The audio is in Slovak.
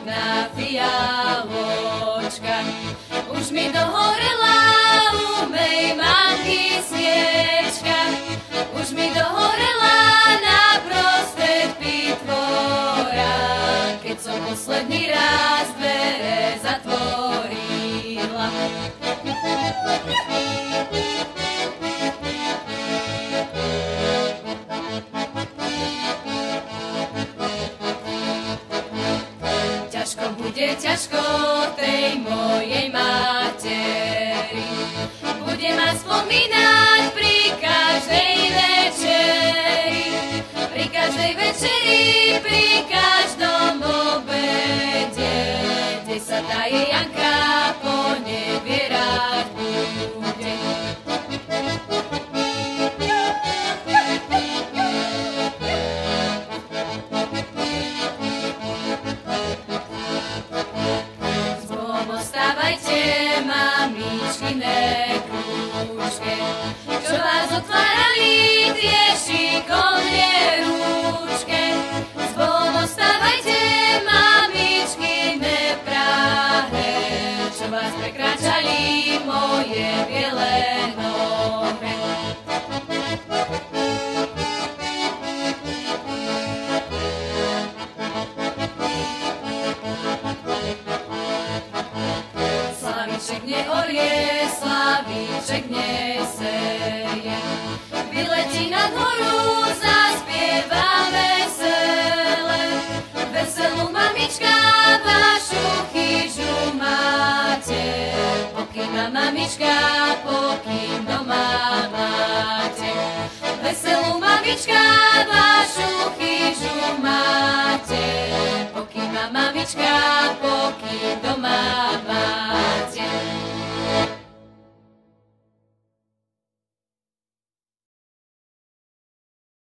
na fialočka. Už mi dohorela u mej mamky sviečka, už mi dohorela na prostred pitvora, keď som posledný raz dvere zatvorila. Bude ťažko tej mojej materi, bude ma spomínať pri každej večeri, pri každej večeri, pri každom obede, kde sa tá jej Janka ponevierať bude. Mamičkine kľúčke, čo vás otvárali tie šikovne rúčke. S Bohom ostávajte, mamičkine Prahe, čo vás prekráčali moje biele nohe. Slavíček neorie, slavíček neseje, vyletí nad horu, zaspieva vesele. Veselú mamička, vašu chyžu máte, pokým má mamička, pokým doma máte. Veselú mamička, vašu chyžu máte, pokým má mamička, pokým doma máte.